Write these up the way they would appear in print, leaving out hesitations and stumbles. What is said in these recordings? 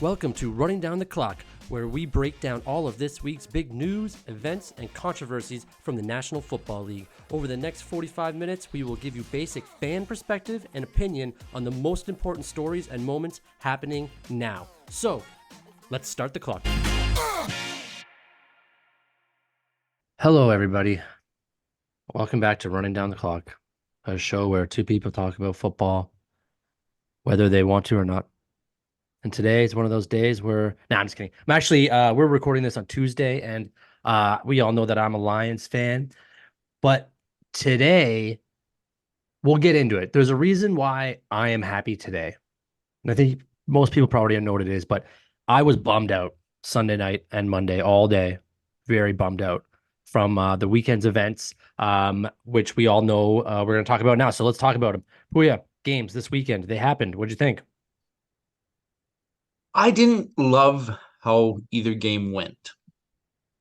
Welcome to Running Down the Clock, where we break down all of this week's big news, events, and controversies from the National Football League. Over the next 45 minutes, we will give you basic fan perspective and opinion on the most important stories and moments happening now. So, let's start the clock. Hello, everybody. Welcome back to Running Down the Clock, a show where two people talk about football, whether they want to or not. And today is one of those days where, I'm just kidding. I'm actually, we're recording this on Tuesday, and we all know that I'm a Lions fan. But today, we'll get into it. There's a reason why I am happy today. And I think most people probably know what it is, but I was bummed out Sunday night and Monday all day. Very bummed out from the weekend's events, which we all know we're going to talk about now. So let's talk about them. Oh, yeah, games this weekend. They happened. What'd you think? I didn't love how either game went.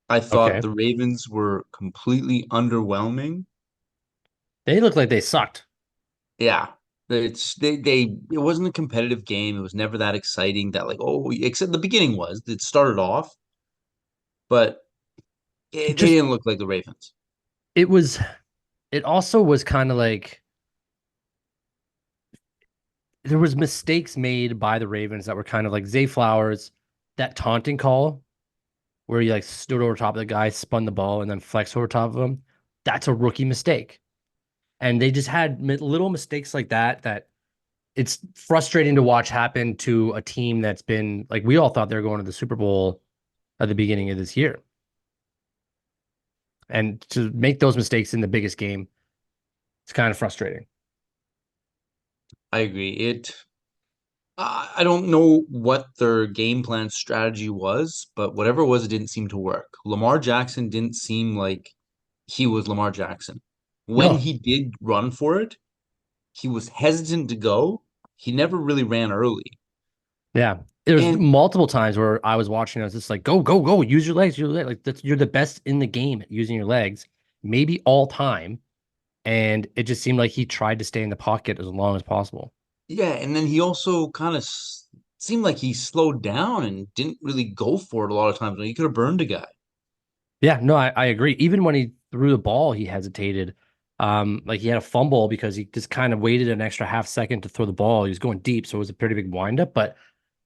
I thought Okay. the Ravens were completely underwhelming. They looked like they sucked. Yeah. It wasn't a competitive game. It was never that exciting that except the beginning was. It started off, but they Just didn't look like the Ravens. it was it also was kind of like there was mistakes made by the Ravens that were kind of like Zay Flowers, that taunting call where he like stood over top of the guy, spun the ball, and then flexed over top of him. That's a rookie mistake. And they just had little mistakes like that it's frustrating to watch happen to a team that's been like we all thought they were going to the Super Bowl at the beginning of this year. And to make those mistakes in the biggest game, it's kind of frustrating. I agree. I don't know what their game plan strategy was, but whatever it was, it didn't seem to work. Lamar Jackson didn't seem like he was Lamar Jackson. When No, he did run for it, he was hesitant to go. He never really ran early. yeah. There's And multiple times where I was watching, I was just like, go, go, go, use your legs, use your legs. Like that's you're the best in the game at using your legs, maybe all time. And it just seemed like he tried to stay in the pocket as long as possible. yeah, and then he also kind of seemed like he slowed down and didn't really go for it a lot of times. He could have burned a guy. Yeah, no, I agree. Even when he threw the ball, he hesitated. Like he had a fumble because he just kind of waited an extra half second to throw the ball. He was going deep, so it was a pretty big windup. But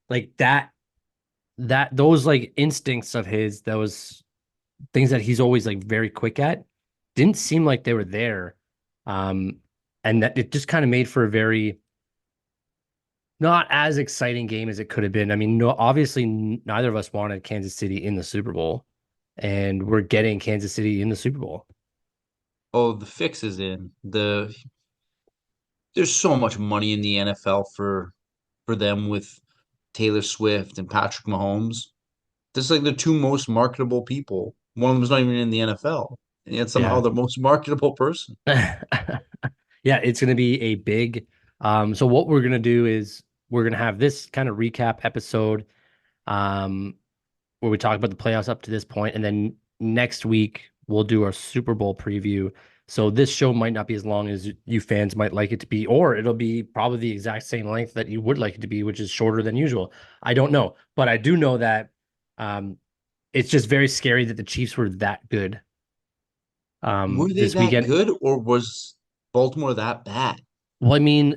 like that those like instincts of his, those things that he's always like very quick at, didn't seem like they were there. Um, and that it just kind of made for a very not as exciting game as it could have been. I mean, no, obviously neither of us wanted Kansas City in the Super Bowl, and we're getting Kansas City in the Super Bowl. Oh, the fix is in. There's so much money in the NFL for them with Taylor Swift and Patrick Mahomes. That's like the two most marketable people. One of them is not even in the NFL, and yet somehow Yeah. the most marketable person. Yeah, it's going to be a big. So what we're going to do is we're going to have this kind of recap episode, um, where we talk about the playoffs up to this point, and then next week we'll do our Super Bowl preview. So this show might not be as long as you fans might like it to be, or it'll be probably the exact same length that you would like it to be, which is shorter than usual. I don't know, but I do know that um, it's just very scary that the Chiefs were that good Were they this that weekend. good, or was Baltimore that bad? Well, I mean,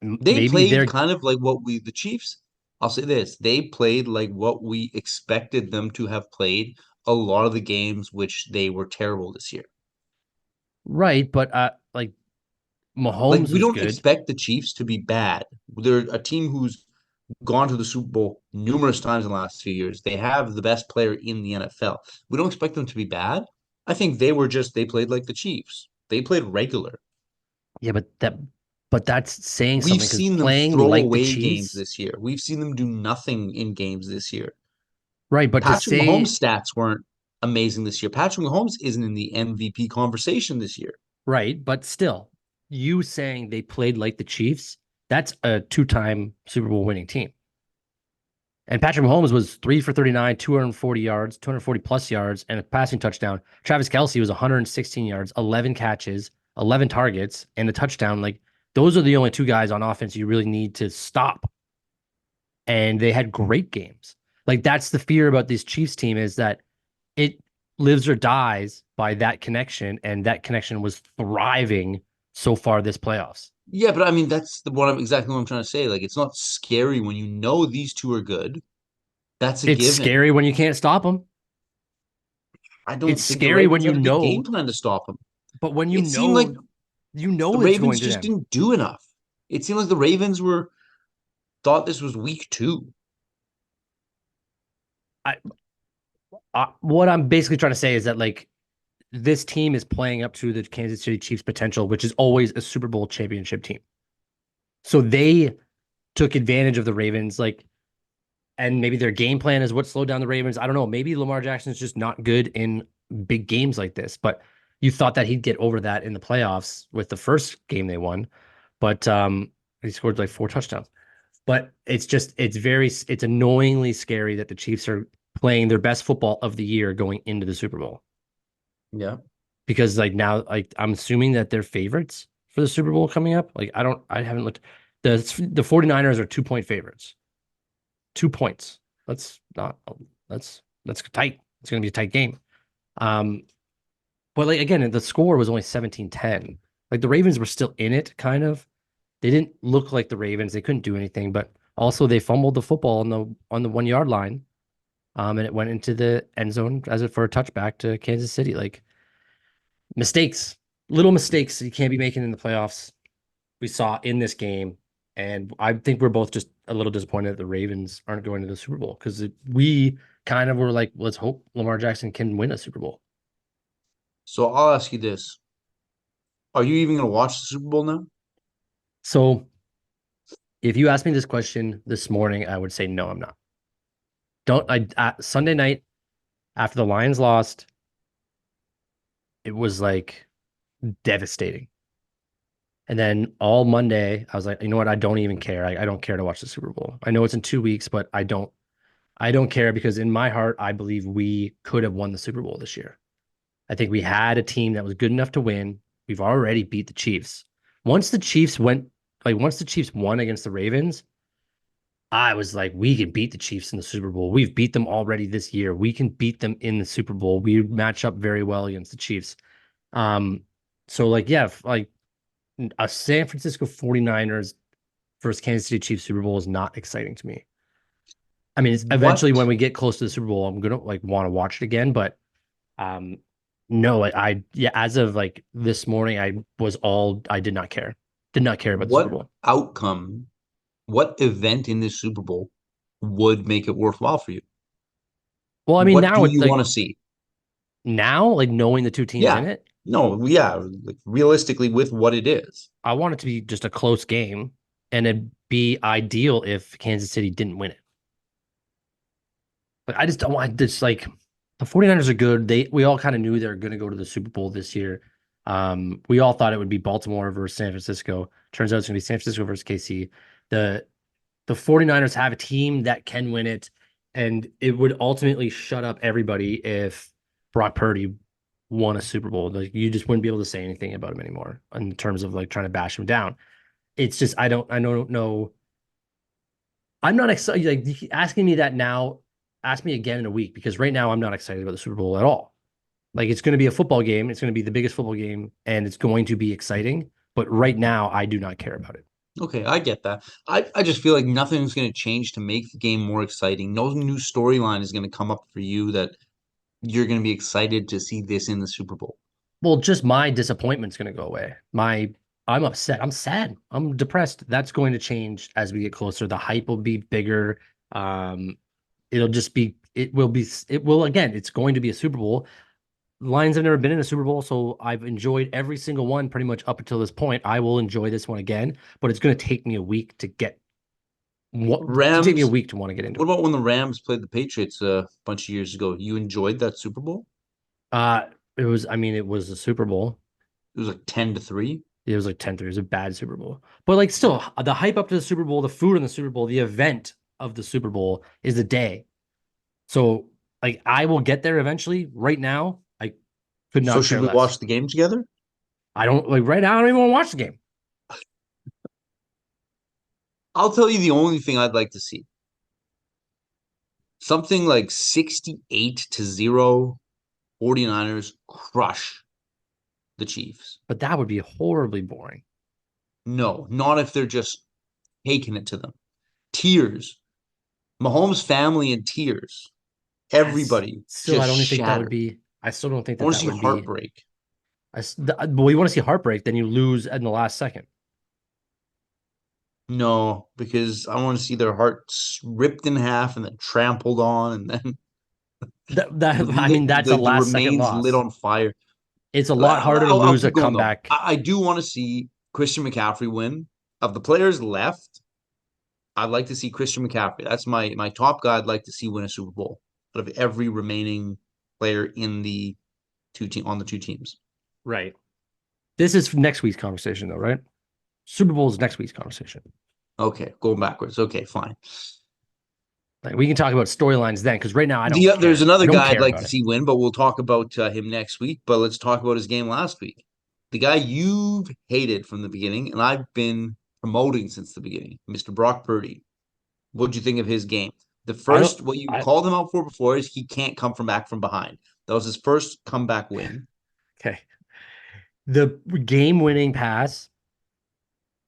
They maybe played they're kind of like the Chiefs. I'll say this, they played like what we expected them to have played a lot of the games which they were terrible this year. right, but like Like Mahomes we was don't good. expect the Chiefs to be bad. They're a team who's gone to the Super Bowl numerous times in the last few years. They have the best player in the NFL. We don't expect them to be bad. I think they played like the Chiefs. They played regular. Yeah, but that's saying We've something because seen them playing throw like the away games Chiefs, this year. We've seen them do nothing in games this year. right? But to Patrick Mahomes' say stats weren't amazing this year. Patrick Mahomes isn't in the MVP conversation this year. right, but still, you saying they played like the Chiefs, that's a two-time Super Bowl winning team. And Patrick Mahomes was 3 for 39, 240 yards, 240 plus yards, and a passing touchdown. Travis Kelce was 116 yards, 11 catches, 11 targets, and a touchdown. Like those are the only two guys on offense you really need to stop. and they had great games. Like that's the fear about this Chiefs team is that it lives or dies by that connection, and that connection was thriving so far this playoffs. Yeah, but I mean that's exactly what I'm trying to say. Like it's not scary when you know these two are good. That's a It's given. scary when you can't stop them. I It's don't think the scary when Ravens you had a good game know, plan to stop him. but when It seemed like you the know it's Ravens going to just them. didn't do enough. It seemed like the Ravens were thought this was week two. I, what I'm basically trying to say is that like this team is playing up to the Kansas City Chiefs potential, which is always a Super Bowl championship team. So they took advantage of the Ravens, like, and maybe their game plan is what slowed down the Ravens. I don't know. Maybe Lamar Jackson is just not good in big games like this, but you thought that he'd get over that in the playoffs with the first game they won, but he scored like 4 touchdowns. But it's annoyingly scary that the Chiefs are playing their best football of the year going into the Super Bowl Yeah. because like now like I'm assuming that they're favorites for the Super Bowl coming up. Like I haven't looked. The 49ers are 2 point favorites. 2 points. That's not that's tight. It's gonna be a tight game. Um, but like again, the score was only 17-10. Like the Ravens were still in it, kind of. They didn't look like the Ravens. They couldn't do anything, but also they fumbled the football on the 1 yard line. And it went into the end zone as it for a touchback to Kansas City. Like mistakes, little mistakes you can't be making in the playoffs. We saw in this game, and I think we're both just a little disappointed that the Ravens aren't going to the Super Bowl because we kind of were like, let's hope Lamar Jackson can win a Super Bowl. So I'll ask you this. Are you even going to watch the Super Bowl now? So if you asked me this question this morning, I would say no, I'm not. Don't I Sunday night after the Lions lost, it was like devastating. And then all Monday, I was like, you know what? I don't even care. I don't care to watch the Super Bowl. I know it's in 2 weeks, but I don't care because in my heart, I believe we could have won the Super Bowl this year. I think we had a team that was good enough to win. We've already beat the Chiefs. Once the Chiefs went, once the Chiefs won against the Ravens, I was like, we can beat the Chiefs in the Super Bowl. We've beat them already this year. We can beat them in the Super Bowl. We match up very well against the Chiefs. Um, so like, yeah, like a San Francisco 49ers versus Kansas City Chiefs Super Bowl is not exciting to me. I mean, it's What eventually when we get close to the Super Bowl, I'm gonna like want to watch it again, but um no, yeah, as of like this morning, I did not care. Did not care about the Super what Bowl. outcome, what event in this Super Bowl would make it worthwhile for you? Well, I mean, What do now it's you like want to see? now, like knowing the two teams in Yeah. it, No, yeah, like realistically with what it is. I want it to be just a close game, and it'd be ideal if Kansas City didn't win it. But I just don't want this like the 49ers are good. We all kind of knew they were going to go to the Super Bowl this year. We all thought it would be Baltimore versus San Francisco. Turns out it's going to be San Francisco versus KC. The the 49ers have a team that can win it, and it would ultimately shut up everybody if Brock Purdy won a Super Bowl. Like you just wouldn't be able to say anything about him anymore in terms of like trying to bash him down. It's just I don't know. I'm not excited. Like asking me that now, ask me again in a week because right now I'm not excited about the Super Bowl at all. Like it's going to be a football game. It's going to be the biggest football game, and it's going to be exciting. But right now, I do not care about it. Okay, I get that. I just feel like nothing's going to change to make the game more exciting. No new storyline is going to come up for you that you're going to be excited to see this in the Super Bowl. Well, just my disappointment's going to go away. I'm upset. I'm sad. I'm depressed. That's going to change as we get closer. The hype will be bigger. Um, it'll just be. It will be. It will again. It's going to be a Super Bowl. Lions have never been in a Super Bowl, so I've enjoyed every single one pretty much up until this point. I will enjoy this one again, but it's going to take me a week to get what to take me a Rams, week to want to get into what it. about when the Rams played the Patriots a bunch of years ago? You enjoyed that Super Bowl? Uh, it was. I mean, it was a Super Bowl. It was like 10-3. It was like 10-3. It was a bad Super Bowl. But like still, the hype up to the Super Bowl, the food in the Super Bowl, the event of the Super Bowl is the day. So like I will get there eventually. Right now, I could So not should care we less. watch the game together? I don't like right now, I don't even want to watch the game. I'll tell you the only thing I'd like to see. something like 68-0. 49ers crush the Chiefs. But that would be horribly boring. No, not if they're just taking it to them. Tears. Mahomes' family in tears. Everybody Still, I just don't even think that would shattered. be. I still don't think I that want to that see would be. heartbreak. But we want to see heartbreak, then you lose in the last second. No, because I want to see their hearts ripped in half and then trampled on and then I mean, that's a the last second remains lit loss. on fire. It's a lot harder to I'll lose a keep going though. comeback. I do want to see Christian McCaffrey win. Of the players left, I'd like to see Christian McCaffrey. That's my top guy. I'd like to see win a Super Bowl out of every remaining player in the two teams. Right. This is next week's conversation, though, right? Super Bowl is next week's conversation. Okay, going backwards. Okay, fine. Like, we can talk about storylines then, because right now I don't There's care. I another don't guy I'd care like about to it. see win, but we'll talk about him next week. But let's talk about his game last week. The guy you've hated from the beginning, and I've been promoting since the beginning, Mr. Brock Purdy. What'd you think of his game? The I don't. first, what you I called him out for before is he can't come from back from behind. That was his first comeback win. Okay. The game-winning pass,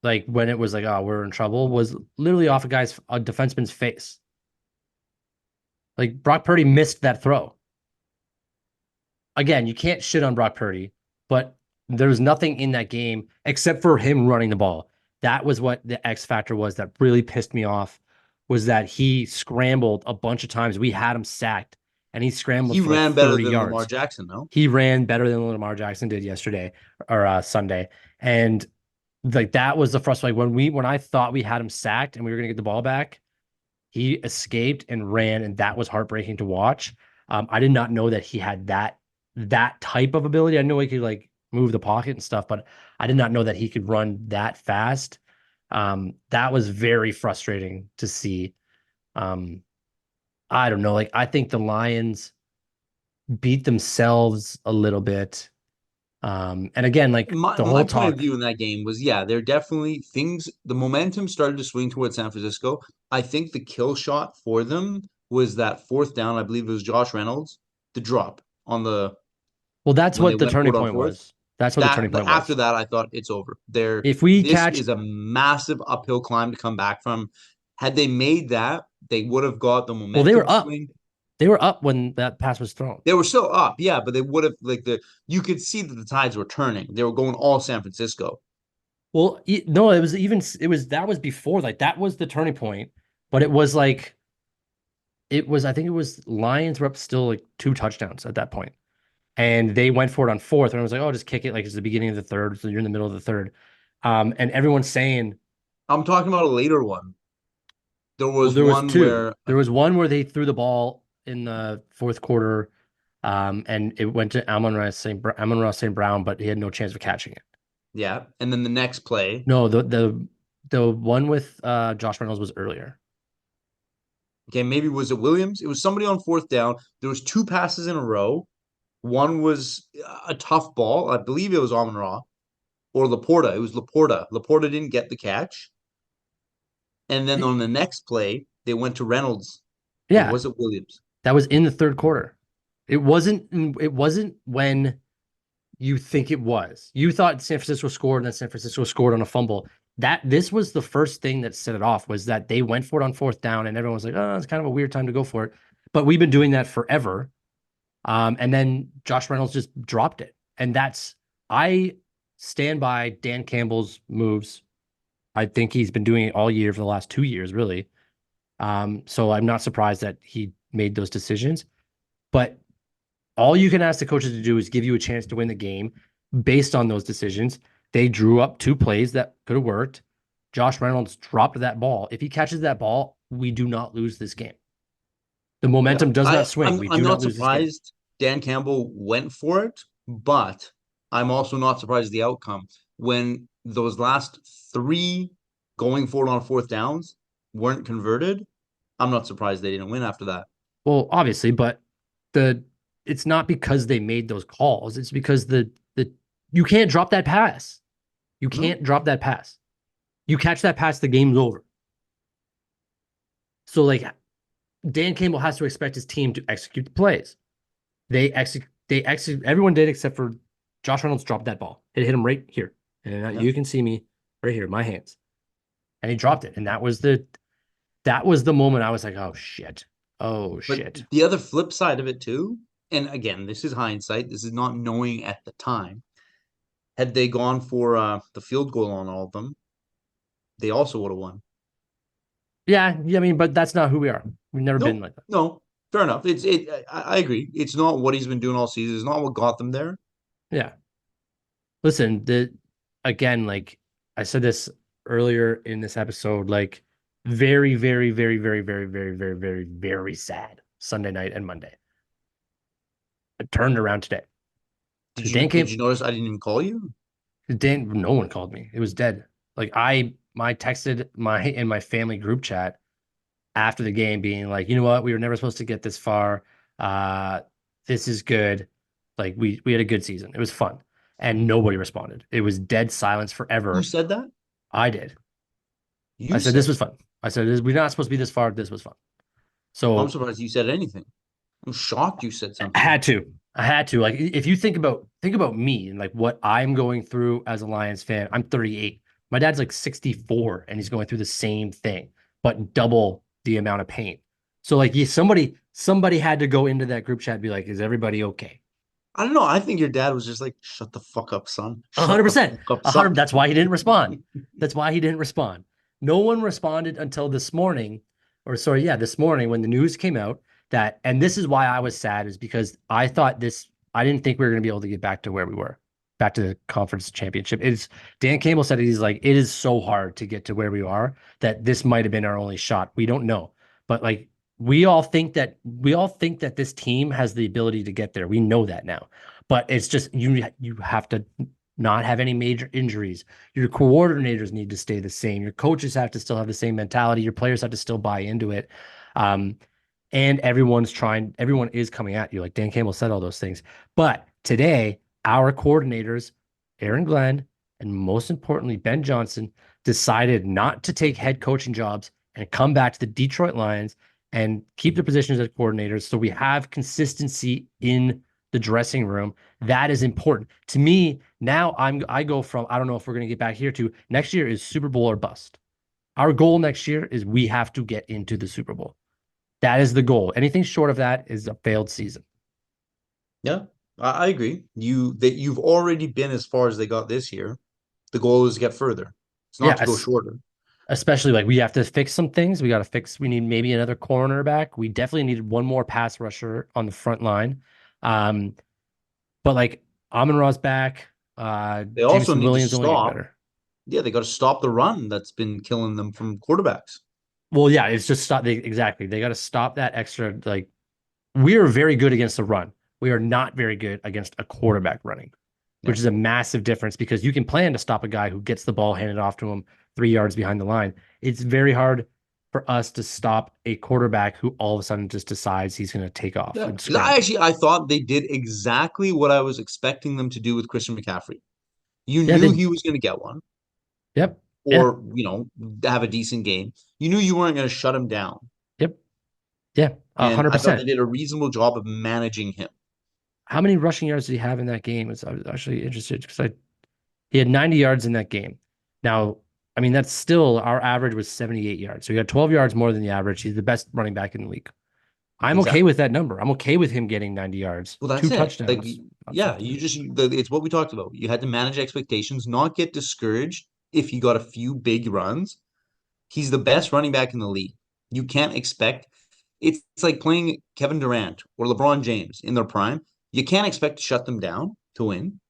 like when it was like, oh, we're in trouble, was literally off a defenseman's face. Like Brock Purdy missed that throw. Again, you can't shit on Brock Purdy, but there was nothing in that game except for him running the ball. That was what the X factor was that really pissed me off, was that he scrambled a bunch of times. We had him sacked and he scrambled He for like ran better 30 than Lamar yards. Jackson, no? He ran better than Lamar Jackson did yesterday or Sunday. And like that was the frustrating when I thought we had him sacked and we were gonna get the ball back, he escaped and ran, and that was heartbreaking to watch. I did not know that he had that type of ability. I know he could like move the pocket and stuff, but I did not know that he could run that fast. That was very frustrating to see. Um, I don't know. Like I think the Lions beat themselves a little bit. And again, like My the my whole point of talk. view in that game was, yeah, there definitely things. The momentum started to swing towards San Francisco. I think the kill shot for them was that fourth down. I believe it was Josh Reynolds, the drop on the Well, that's when they what the went for turning it on point fourth. was. That's what the turning That point after was. that, I thought it's over. There, If we this catch, is a massive uphill climb to come back from. Had they made that, they would have got the well, momentum swing. they were up when that pass was thrown. They were still up, yeah, but they would have like the you could see that the tides were turning. They were going all San Francisco. Well, no, it was that was before, like that was the turning point, but it was like I think it was Lions were up still like 2 touchdowns at that point, and they went for it on fourth, and I was like, oh, just kick it, like it's the beginning of the third, so you're in the middle of the third, and everyone's saying, I'm talking about a later one. There well, was there was one two. where There was one where they threw the ball in the fourth quarter, and it went to Amon-Ra St. Brown, but he had no chance of catching it. yeah, and then the next play, No, the one with Josh Reynolds was earlier. okay, maybe was it Williams? It was somebody on fourth down. There was two passes in a row. One was a tough ball. I believe it was Amon Ra or Laporta. It was Laporta. Laporta didn't get the catch. And then on the next play, they went to Reynolds. Or Yeah, was it Williams? that was in the third quarter. It wasn't when you think it was. You thought San Francisco scored and then San Francisco scored on a fumble. This was the first thing that set it off, was that they went for it on fourth down and everyone was like, oh, it's kind of a weird time to go for it. But we've been doing that forever. And then Josh Reynolds just dropped it. And I stand by Dan Campbell's moves. I think he's been doing it all year for the last 2 years, really. So I'm not surprised that he made those decisions. But all you can ask the coaches to do is give you a chance to win the game based on those decisions. They drew up 2 plays that could have worked. Josh Reynolds dropped that ball. If he catches that ball, we do not lose this game. The Yeah, momentum does not I, swing. I'm We I'm do not not lose this game. surprised Dan Campbell went for it, but I'm also not surprised at the outcome. When those last three going for it on fourth downs weren't converted, I'm not surprised they didn't win after that. Well, obviously, but the it's not because they made those calls. It's because the you can't drop that pass. You No, can't drop that pass. You catch that pass, the game's over. So like Dan Campbell has to expect his team to execute the plays. They execute. Everyone did except for Josh Reynolds dropped that ball. It hit him right here, and Yeah. you can see me right here, my hands, and he dropped it. And that was the moment I was like, oh shit, oh But shit. the other flip side of it too, and again, this is hindsight. This is not knowing at the time. Had they gone for the field goal on all of them, they also would have won. Yeah, yeah. I mean, but that's not who we are. We've never been No, like that. no, fair enough. I agree. It's not what he's been doing all season. It's not what got them there. Yeah. Listen, the again, like I said this earlier in this episode, like very, very, very, very, very, very, very, very, very sad Sunday night and Monday. It turned around today. Did Because you Dan did came, you notice I didn't even call you? Dan, no one called me. It was dead. Like I texted my in my family group chat after the game being like, you know what, we were never supposed to get this far. Uh, this is good. Like we had a good season. It was fun. And nobody responded. It was dead silence Who forever. said that? I did. I You said this said was it. fun. I said we're not supposed to be this far. This was fun. I'm So surprised you said anything. I'm shocked you said I something. had to. I had to. Like if you think about me and like what I'm going through as a Lions fan, I'm 38. My dad's like 64 and he's going through the same thing, but double the amount of pain. So like yeah, somebody had to go into that group chat and be like, is everybody okay? I don't know. I think your dad was just like, "Shut the fuck up, son. A hundred Shut the percent. fuck up, A son." hundred. That's why he didn't respond. That's why he didn't respond. No one responded until this morning, or sorry, yeah, this morning when the news came out that, and this is why I was sad, is because I didn't think we were going to be able to get back to where we were, back to the conference championship. It's Dan Campbell said it, he's like, it is so hard to get to where we are that this might have been our only shot. We don't know, but like we all think that this team has the ability to get there. We know that now, but it's just you have to not have any major injuries. Your coordinators need to stay the same. Your coaches have to still have the same mentality. Your players have to still buy into it. Um, and everyone is coming at you. Like Dan Campbell said all those things. But today, our coordinators, Aaron Glenn, and most importantly, Ben Johnson, decided not to take head coaching jobs and come back to the Detroit Lions and keep their positions as coordinators. So we have consistency in the dressing room. That is important to me. Now I go from I don't know if we're going to get back here to next year is Super Bowl or bust. Our goal next year is we have to get into the Super Bowl. That is the goal. Anything short of that is a failed season. Yeah, I agree. You've already been as far as they got this year. The goal is to get further. It's not Yeah, to go shorter. especially like we have to fix some things. We got to fix. We need maybe another cornerback. We definitely needed one more pass rusher on the front line. Um, but like Amon-Ra's back. They also Jameson need to Williams only getting stop. better. Yeah, they got to stop the run that's been killing them from quarterbacks. Well, yeah, it's just stop. Exactly. They got to stop that extra. Like we are very good against the run. We are not very good against a quarterback running, Yeah. which is a massive difference because you can plan to stop a guy who gets the ball handed off to him 3 yards behind the line. It's very hard for us to stop a quarterback who all of a sudden just decides he's going to take off Yeah, and because I scramble. actually I thought they did exactly what I was expecting them to do with Christian McCaffrey. You Yeah, knew they, he was going to get one, yep, yeah, or have a decent game. You knew you weren't going to shut him down, yep, yeah, a and hundred I thought they percent. did a reasonable job of managing him. How many rushing yards did he have in that game? I was actually interested because he had 90 yards in that game. Now, I mean, that's still our average was 78 yards. So he got 12 yards more than the average. He's the best running back in the league. I'm okay Exactly. with that number. I'm okay with him getting 90 yards, Well, that's two it. Like, touchdowns, not yeah, 50. it's what we talked about. You had to manage expectations, not get discouraged if you got a few big runs. He's the best running back in the league. You can't expect it's like playing Kevin Durant or LeBron James in their prime. You can't expect to shut them down to win.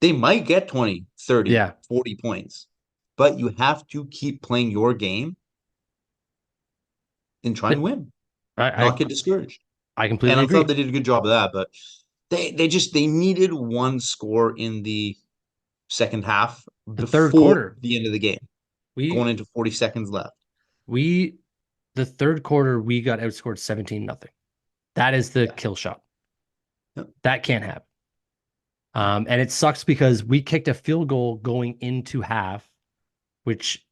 They might get 20, 30, Yeah. 40 points, but you have to keep playing your game and try and win, I, not I get discouraged. I And completely I thought agree. they did a good job of that, but they needed one score in the second half The third before quarter, the end of the game, we going into 40 seconds left. we the third quarter we got outscored 17-0. That is the Yeah. kill shot. Yep. That can't happen. And it sucks because we kicked a field goal going into half, which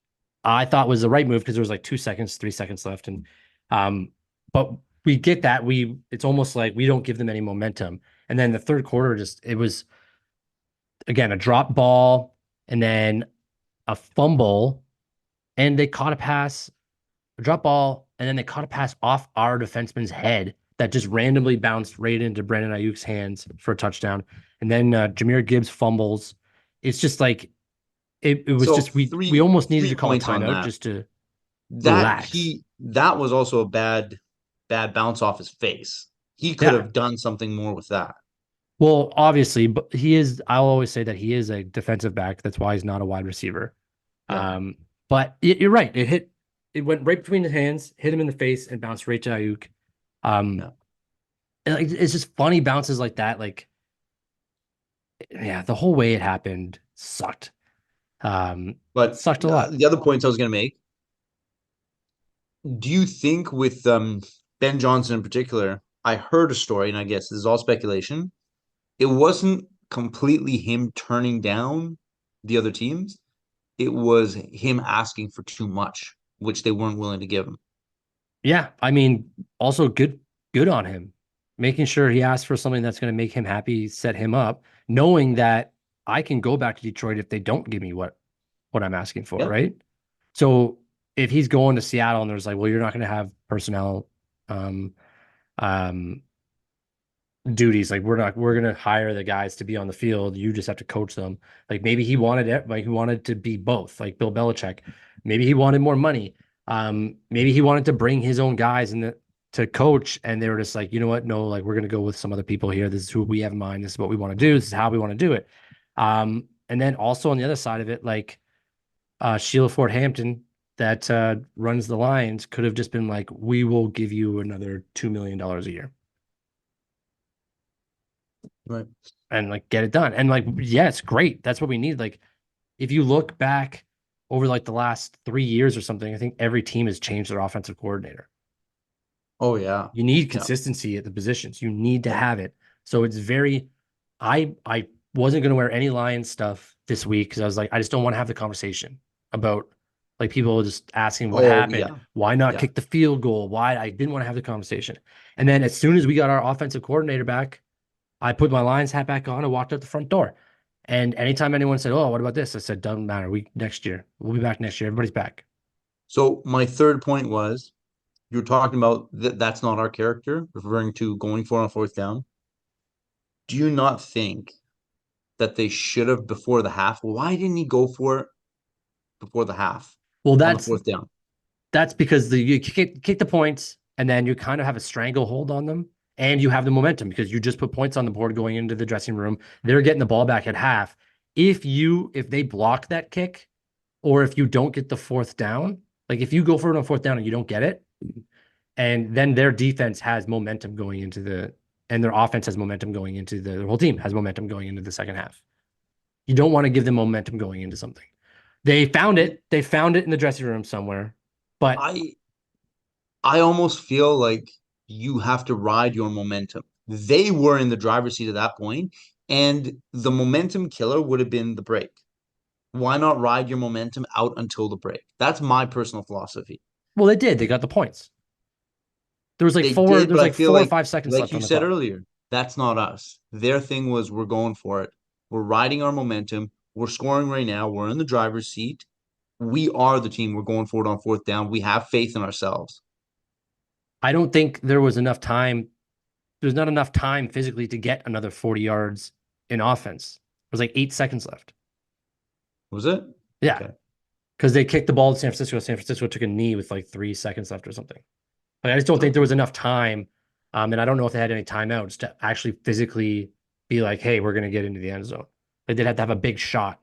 I thought was the right move because there was like 2 seconds, 3 seconds left, and Um, but we get that it's almost like we don't give them any momentum. And then the third quarter, just it was again a drop ball and then a fumble, and they caught a pass, a drop ball, and then they caught a pass off our defenseman's head that just randomly bounced right into Brandon Ayuk's hands for a touchdown. And then Jameer Gibbs fumbles. It's just like it was So just we almost needed to three call a points on timeout that. just to That relax. he that was also a bad bounce off his face. He could Yeah. have done something more with that. Well, obviously, but I'll always say that he is a defensive back. That's why he's not a wide receiver. Yeah, Um, but you're right. It went right between his hands, hit him in the face, and bounced right to Ayuk. Um, yeah. and, like, it's just funny bounces like that. Like, yeah, the whole way it happened sucked. But Sucked a lot. the other points I was going to make, do you think with Ben Johnson in particular, I heard a story, and I guess this is all speculation. It wasn't completely him turning down the other teams. It was him asking for too much, which they weren't willing to give him. Yeah, I mean, also good on him, making sure he asked for something that's going to make him happy, set him up, knowing that I can go back to Detroit if they don't give me what I'm asking for, Yeah. right? So if he's going to Seattle and there's like, well, you're not going to have personnel um um duties, like we're going to hire the guys to be on the field, you just have to coach them. Like maybe he wanted it, like he wanted to be both, like Bill Belichick. Maybe he wanted more money. Maybe he wanted to bring his own guys and to coach, and they were just like, you know what, no, like we're going to go with some other people here. This is who we have in mind, this is what we want to do, this is how we want to do it. And then also on the other side of it, like Sheila Ford Hampton that runs the Lions could have just been like, we will give you another $2 million a year Right. and like get it done. And like, yeah, it's great. That's what we need. Like, if you look back over like the last 3 years or something, I think every team has changed their offensive coordinator. Oh yeah. You need Yeah. consistency at the positions. You need to have it. So it's very, I wasn't going to wear any Lions stuff this week because I was like, I just don't want to have the conversation about like people just asking what Oh happened, yeah. why not Yeah. kick the field goal, why I didn't want to have the conversation. And then as soon as we got our offensive coordinator back, I put my Lions hat back on and walked out the front door. And anytime anyone said, "Oh, what about this?" I said, "Doesn't matter. We next year. We'll be back next year. Everybody's back." So my third point was you're talking about that's not our character, referring to going for on fourth down. Do you not think that they should have before the half? Why didn't he go for it before the half Well, on the fourth down? that's because you kick the points and then you kind of have a stranglehold on them and you have the momentum because you just put points on the board going into the dressing room. They're getting the ball back at half. If they block that kick or if you don't get the fourth down, like if you go for it on fourth down and you don't get it, and then their defense has momentum going into and their offense has momentum going into their whole team has momentum going into the second half. You don't want to give them momentum going into something. They found it. They found it in the dressing room somewhere, but I I almost feel like you have to ride your momentum. They were in the driver's seat at that point, and the momentum killer would have been the break. Why not ride your momentum out until the break? That's my personal philosophy. well, they did. They got the points. They did, There but was I like feel 4 or 5 seconds like left you on the said clock. earlier, that's not us. Their thing was we're going for it. We're riding our momentum. We're scoring right now. We're in the driver's seat. We are the team. We're going for it on fourth down. We have faith in ourselves. I don't think there was enough time. There's not enough time physically to get another 40 yards in offense. There was like 8 seconds left. Was it? Yeah, Okay. because they kicked the ball to San Francisco. San Francisco took a knee with like 3 seconds left or something. Like I just don't think there Okay. was enough time. And I don't know if they had any timeouts to actually physically be like, hey, we're going to get into the end zone. Like they'd have to have a big shot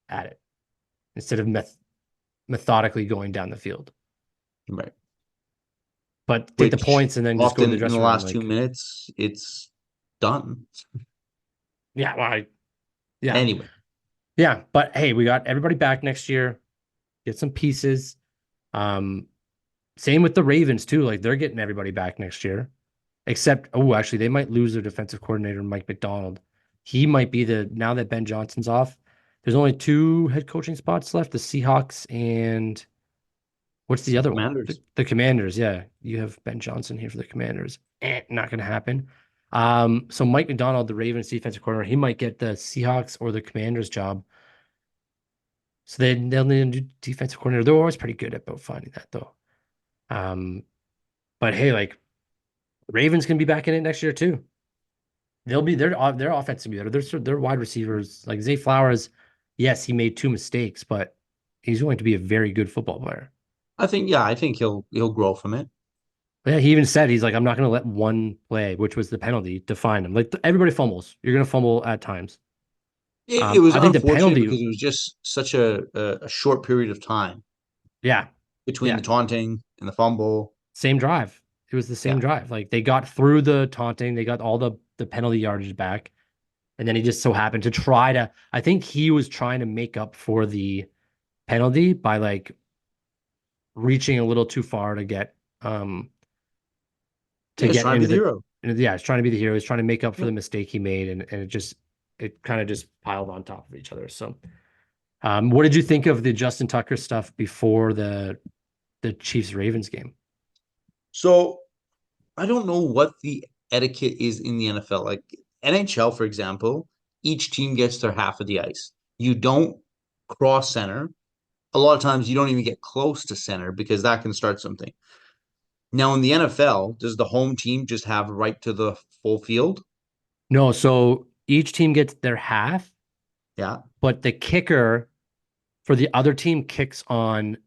at it instead of methodically going down the field. Right. But take the Which points and then just go to often the in the dressing room. last two Like, minutes, it's done. yeah, well, yeah, Anyway, yeah. But hey, we got everybody back next year. Get some pieces. Um, Same with the Ravens too. Like they're getting everybody back next year. Except, oh, actually, they might lose their defensive coordinator, Mike McDonald. He might be now that Ben Johnson's off. There's only two head coaching spots left: the Seahawks and What's the other one? The, Commanders. the Commanders. Yeah, you have Ben Johnson here for the Commanders. Not going to happen. So Mike McDonald, the Ravens defensive coordinator, he might get the Seahawks or the Commanders job. So they'll need a new defensive coordinator. They're always pretty good at about finding that though. Um, but hey, like Ravens can be back in it next year too. They'll be their offense will be better. Their wide receivers like Zay Flowers. Yes, he made two mistakes, but he's going to be a very good football player. I think he'll grow from it. Yeah, he even said he's like, I'm not going to let one play, which was the penalty, define him. Like everybody fumbles. You're going to fumble at times. It was I think the unfortunate penalty, because it was just such a short period of time yeah, between yeah, the taunting and the fumble. same drive. It was the same Yeah. drive. Like they got through the taunting, they got all the penalty yardage back, and then he just so happened to try to. I think he was trying to make up for the penalty by like reaching a little too far Yeah, to he's get trying to into be the hero. yeah, he's trying to be the hero. He's trying to make up for Yeah. the mistake he made, and it kind of just piled on top of each other. So, what did you think of the Justin Tucker stuff before the Chiefs Ravens game? So I don't know what the etiquette is in the NFL. Like NHL, for example, each team gets their half of the ice. You don't cross center. A lot of times you don't even get close to center because that can start something. Now in the NFL, does the home team just have right to the full field? No, so each team gets their half, Yeah. but the kicker for the other team kicks on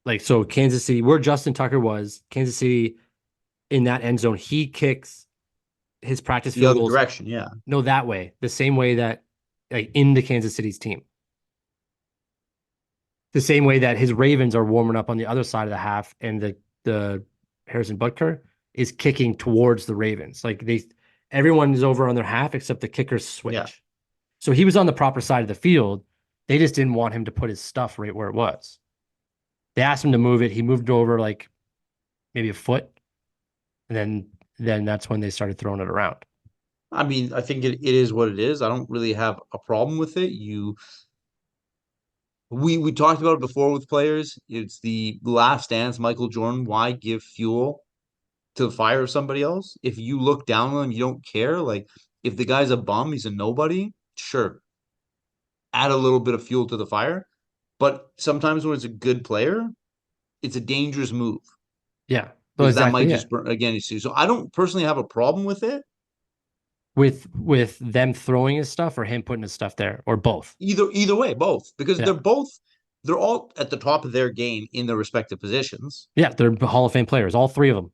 like so Kansas City, where Justin Tucker was, Kansas City in that end zone, he kicks his practice The field other goals direction. Yeah. no that way, the same way that like into Kansas City's team. The same way that his Ravens are warming up on the other side of the half and the Harrison Butker is kicking towards the Ravens. Like everyone is over on their half except the kickers Yeah. switch. So he was on the proper side of the field. They just didn't want him to put his stuff right where it was. They asked him to move it. He moved over like maybe a foot, and then that's when they started throwing it around. I mean, I think it is what it is. I don't really have a problem with it. We talked about it before with players. It's the last dance, Michael Jordan. Why give fuel to the fire of somebody else? If you look down on him, you don't care. Like if the guy's a bum, he's a nobody, sure, add a little bit of fuel to the fire. But sometimes when it's a good player, it's a dangerous move Yeah, well, because that exactly. might Yeah, just burn again. You see, so I don't personally have a problem with it. with them throwing his stuff or him putting his stuff there or both. Either way, both because Yeah, they're all at the top of their game in their respective positions. yeah, they're Hall of Fame players, all three of them.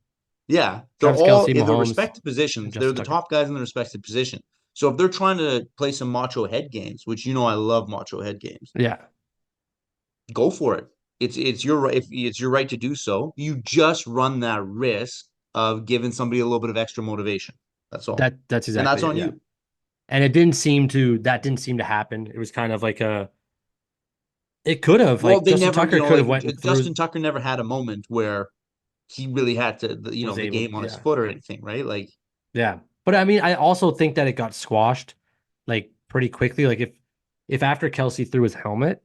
Yeah, they're Travis all Kelsey, in their Mahomes, respective and positions. They're Justin the Tucker. top guys in their respective position. So if they're trying to play some macho head games, which I love macho head games, Yeah, go for it. It's your right if it's your right to do so. You just run that risk of giving somebody a little bit of extra motivation. That's all. that's And that's exactly it. on Yeah, you. and that didn't seem to happen. It was kind of like it could have Well, like they Justin never, Tucker could have like went and threw Justin Tucker never had a moment where he really had to, was the able. game on his Yeah, foot or anything, right? Like, yeah. But I mean, I also think that it got squashed like pretty quickly. Like if after Kelsey threw his helmet,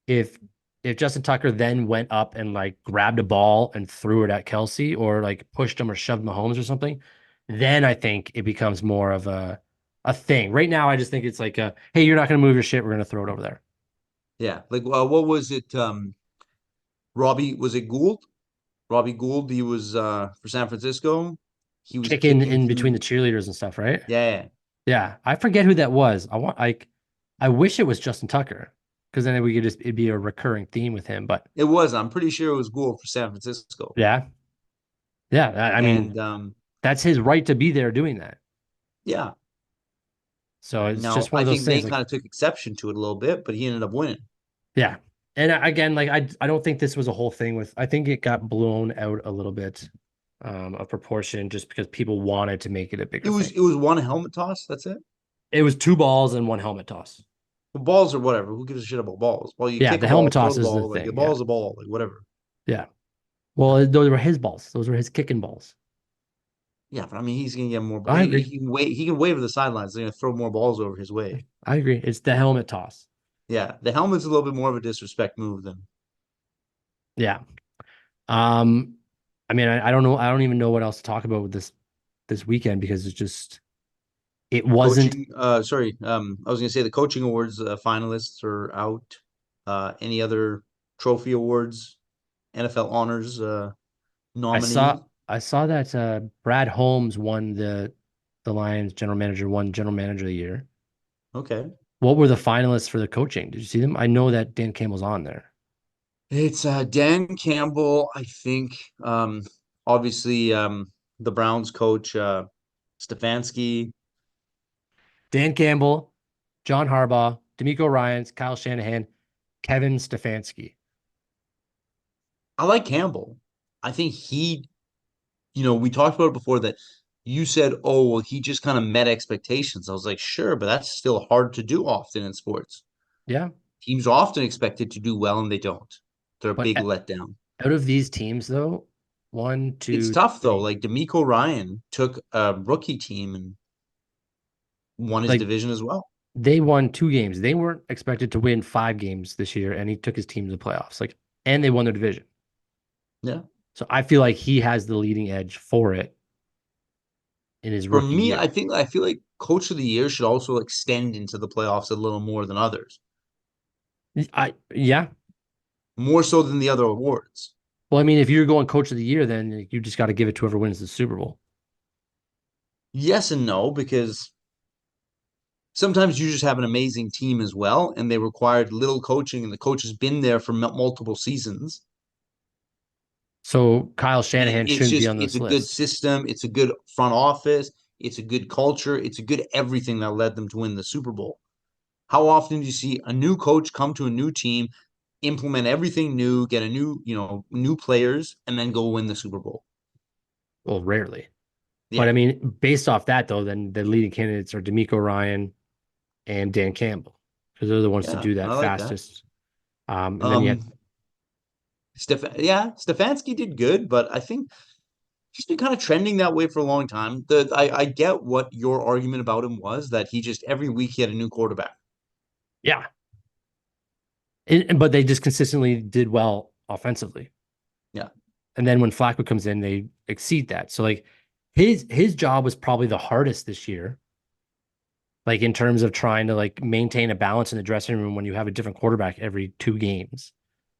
if if Justin Tucker then went up and like grabbed a ball and threw it at Kelsey or like pushed him or shoved Mahomes or something, then I think it becomes more of a thing. Right now, I just think it's like hey, you're not going to move your shit. We're going to throw it over there. yeah, like, what was it? Robbie, was it Gould? Robbie Gould, he was for San Francisco. He was Kicking kicking in between through. the cheerleaders and stuff, right? Yeah, Yeah, I forget who that was. I wish it was Justin Tucker because then we could just it'd be a recurring theme with him. But it was. I'm pretty sure it was Gould for San Francisco. yeah, yeah. I mean, And that's his right to be there doing that. yeah, So it's now just one I of those think things. Nate Like, kind of took exception to it a little bit, but he ended up winning. yeah. And again, like I don't think this was a whole thing with. I think it got blown out a little bit of proportion just because people wanted to make it a bigger thing. It was one helmet toss. That's it. It was two balls and one helmet toss. Well, balls or whatever. Who gives a shit about balls? Well, you Yeah, kick the a helmet ball, throw toss the is the ball. Like a thing. Yeah, ball's a ball. Like whatever. yeah. Yeah. Well, those were his balls. Those were his kicking balls. Yeah, but I mean, he's gonna get more. I agree. He can wait. He can wave to the sidelines. They're gonna throw more balls over his way. I agree. It's the helmet toss. Yeah, the helmet's a little bit more of a disrespect move than. Yeah. Um, I mean, I don't know. I don't even know what else to talk about with this weekend because it wasn't. Coaching, sorry, I was gonna say the coaching awards finalists are out. Any other trophy awards, NFL honors nominees? I saw that Brad Holmes won the Lions general manager of the year. Okay. What were the finalists for the coaching? Did you see them? I know that Dan Campbell's on there. It's Dan Campbell, I think. Obviously, the Browns coach Stefanski. Dan Campbell, John Harbaugh, D'Amico Ryans, Kyle Shanahan, Kevin Stefanski. I like Campbell. I think we talked about it before that you said, oh, well, he just kind of met expectations. I was like, sure, but that's still hard to do often in sports. Yeah, Teams are often expected to do well and they don't. They're a but big letdown. out of these teams, though, one, It's two, tough though. three, Like D'Amico Ryan took a rookie team and won his like division as well. they won two games. They weren't expected to win five games this year, and he took his team to the playoffs. And they won their division. Yeah. So I feel like he has the leading edge for it in his For rookie me, year. I feel like coach of the year should also extend into the playoffs a little more than others, Yeah. more so than the other awards. Well, I mean, if you're going coach of the year, then you just got to give it to whoever wins the Super Bowl. Yes and no, because sometimes you just have an amazing team as well, and they required little coaching, and the coach has been there for multiple seasons. So Kyle And Shanahan it's shouldn't be just on it's this a good list. system, it's a good front office, it's a good culture, it's a good everything that led them to win the Super Bowl. How often do you see a new coach come to a new team, implement everything new, get a new players, and then go win the Super Bowl? Well, rarely. But Yeah, I mean, based off that, though, then the leading candidates are D'Amico Ryan and Dan Campbell because they're the ones to yeah, do I that like that. fastest. And then you had, Um, Stefanski did good, but I think he's been kind of trending that way for a long time. I get what your argument about him was that he just every week he had a new quarterback. yeah. But they just consistently did well offensively. Yeah, And then when Flacco comes in, they exceed that. So like his job was probably the hardest this year, like in terms of trying to like maintain a balance in the dressing room when you have a different quarterback every two games.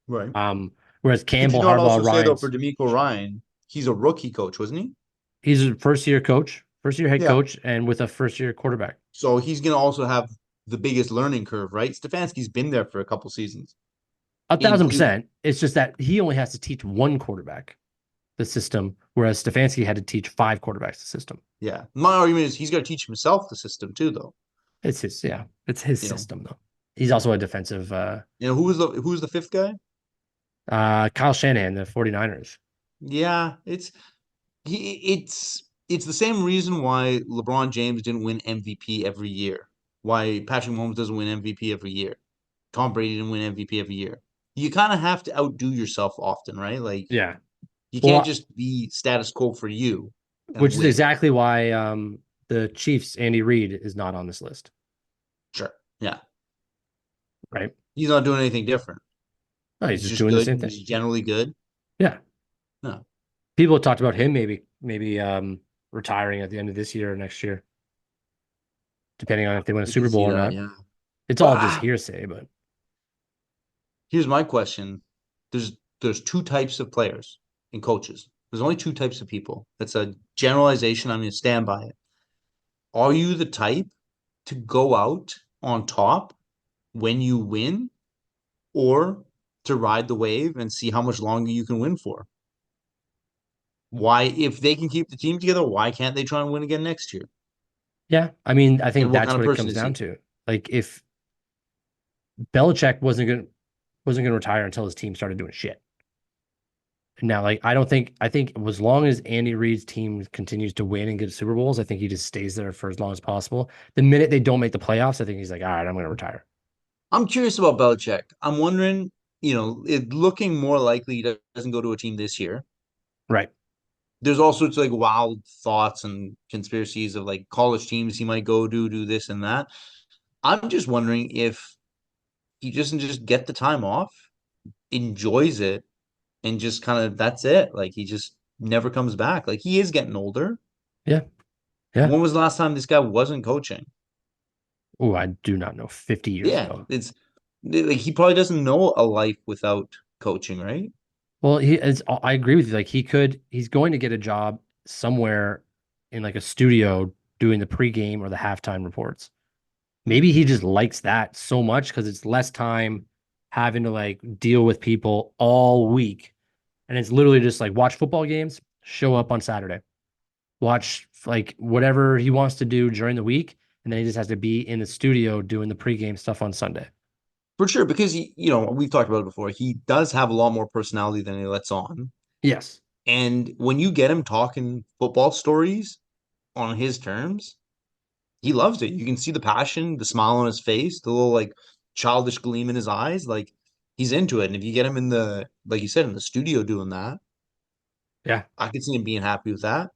right. Whereas Could you Campbell, not Harbaugh, also say though for Ryan's D'Amico Ryan, he's a rookie coach, wasn't he? he's a first year coach, first year head Yeah. coach, and with a first year quarterback. So he's gonna also have the biggest learning curve, right? Stefanski's been there for a couple seasons A in thousand Cleveland. percent. It's just that he only has to teach one quarterback the system, whereas Stefanski had to teach five quarterbacks the system. Yeah. My argument is he's got to teach himself the system too, though. It's his You know, system though. He's also a defensive who was the fifth guy? Kyle Shanahan, the 49ers. Yeah, it's the same reason why LeBron James didn't win MVP every year. Why Patrick Mahomes doesn't win MVP every year. Tom Brady didn't win MVP every year. You kind of have to outdo yourself often, right? Like Yeah. you can't Well, just be status quo for you and which is win. exactly why the Chiefs, Andy Reid, is not on this list, Sure. Yeah. right? He's not doing anything different. No, he's He's just just doing the good. same thing. He's generally good. Yeah. No, People have talked about him maybe retiring at the end of this year or next year, depending on if they win a I could Super see Bowl or that. not. Yeah. It's But all just hearsay, but here's my question. There's two types of players and coaches. There's only two types of people. That's a generalization. I'm going to stand by it. Are you the type to go out on top when you win or to ride the wave and see how much longer you can win for? Why, if they can keep the team together, why can't they try and win again next year? yeah, I mean, I think And what that's kind of what it person comes is down he? to. Like if Belichick wasn't gonna retire until his team started doing shit. Now, like I think as long as Andy Reid's team continues to win and get Super Bowls, I think he just stays there for as long as possible. The minute they don't make the playoffs, I think he's like, all right, I'm gonna retire. I'm curious about Belichick. I'm wondering, looking more likely he doesn't go to a team this year. Right. There's all sorts of like wild thoughts and conspiracies of like college teams he might go to, do this and that. I'm just wondering if he doesn't just get the time off, enjoys it, and just kind of that's it. Like he just never comes back. Like he is getting older. Yeah. Yeah. When was the last time this guy wasn't coaching? Oh, I do not know. 50 years Yeah, ago. it's like he probably doesn't know a life without coaching, right? Well, he is, I agree with you. Like he's going to get a job somewhere in like a studio doing the pregame or the halftime reports. Maybe he just likes that so much because it's less time having to like deal with people all week. And it's literally just like watch football games, show up on Saturday, watch like whatever he wants to do during the week. And then he just has to be in the studio doing the pregame stuff on Sunday. For sure, because we've talked about it before. He does have a lot more personality than he lets on. Yes. And when you get him talking football stories on his terms, he loves it. You can see the passion, the smile on his face, the little like childish gleam in his eyes. Like he's into it. And if you get him in the, like you said, in the studio doing that, Yeah. I could see him being happy with that.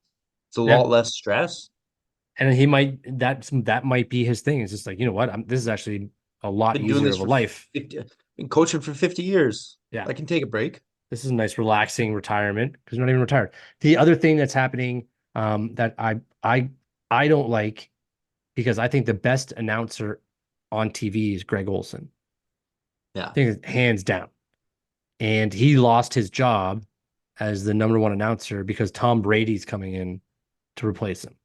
It's a Yeah. lot less stress. And that might be his thing. It's just like, you know what? This is actually a lot Been doing easier this of a for life. 50, been coaching for 50 years. Yeah. I can take a break. This is a nice relaxing retirement because you're not even retired. The other thing that's happening that I don't like because I think the best announcer on TV is Greg Olson. Yeah. I think it's hands down. And he lost his job as the number one announcer because Tom Brady's coming in to replace him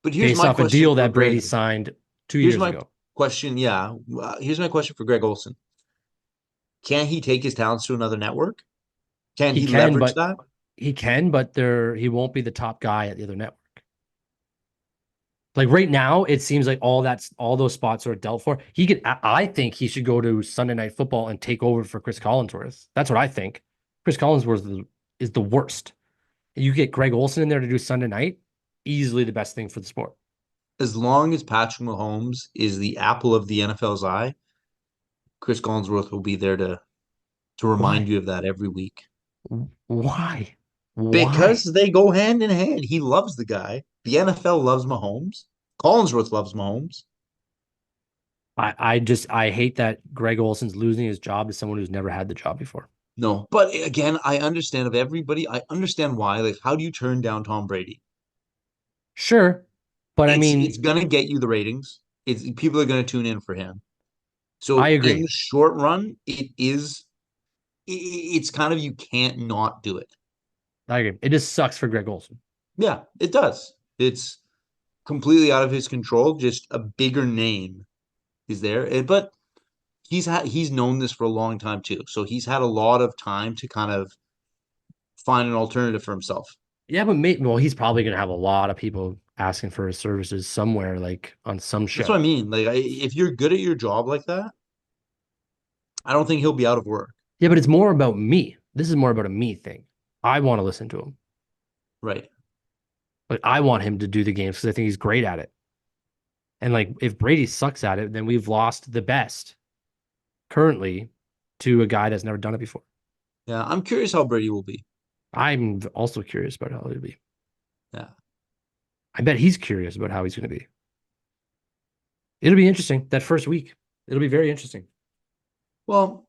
But here's based my off a question deal for that Brady Greg. signed two Here's years my ago. question. Yeah. Here's my question for Greg Olson. Can he take his talents to another network? Can He he can, leverage but that? he won't be the top guy at the other network. Like right now, it seems like all those spots are dealt for. He could, I think he should go to Sunday Night Football and take over for Chris Collinsworth. That's what I think. Chris Collinsworth is the worst. You get Greg Olson in there to do Sunday night, easily the best thing for the sport. As long as Patrick Mahomes is the apple of the NFL's eye, Chris Collinsworth will be there to remind Why? you of that every week. Why? Because Why? they go hand in hand. He loves the guy. The NFL loves Mahomes. Collinsworth loves Mahomes. I hate that Greg Olson's losing his job to someone who's never had the job before. No, but again, I understand of everybody. I understand why. Like, how do you turn down Tom Brady? Sure, but I It's mean, gonna get you the ratings. It's people are gonna tune in for him. I So in agree. the short run, it's kind of you can't not do it. I agree. It just sucks for Greg Olson. Yeah, it does. It's completely out of his control. Just a bigger name is there, but he's known this for a long time too. So he's had a lot of time to kind of find an alternative for himself. Yeah, but well, he's probably gonna have a lot of people asking for his services somewhere, like on some That's what I show. mean. Like, if you're good at your job like that, I don't think he'll be out of work. Yeah, but it's more about me. This is more about a me thing. I want to listen to him. Right. Like I want him to do the games because I think he's great at it. And like if Brady sucks at it, then we've lost the best currently to a guy that's never done it before. Yeah, I'm curious how Brady will be. I'm also curious about how he'll be. Yeah. I bet he's curious about how he's going to be. It'll be interesting that first week. It'll be very interesting. Well,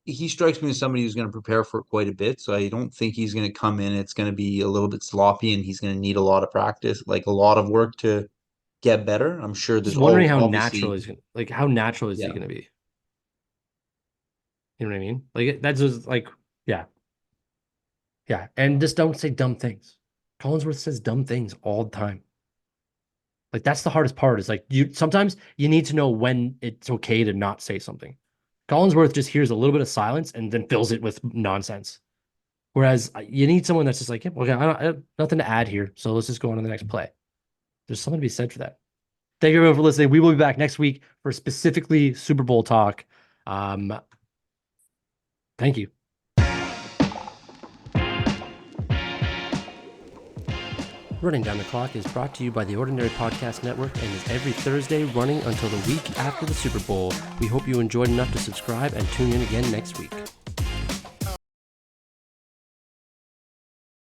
he strikes me as somebody who's going to prepare for it quite a bit. So I don't think he's going to come in. It's going to be a little bit sloppy and he's going to need a lot of practice, like a lot of work to get better. I'm sure Just there's wondering all how natural obviously, he's going to like how natural is he yeah. going to be? You know what I mean? Like that's just like yeah. Yeah. And just don't say dumb things. Collinsworth says dumb things all the time. Like that's the hardest part is like you sometimes you need to know when it's okay to not say something. Collinsworth just hears a little bit of silence and then fills it with nonsense. Whereas you need someone that's just like, yeah, okay, I have nothing to add here. So let's just go on to the next play. There's something to be said for that. Thank you everyone for listening. We will be back next week for specifically Super Bowl talk. Um, thank you. Running Down the Clock is brought to you by the Ordinary Podcast Network and is every Thursday running until the week after the Super Bowl. We hope you enjoyed enough to subscribe and tune in again next week.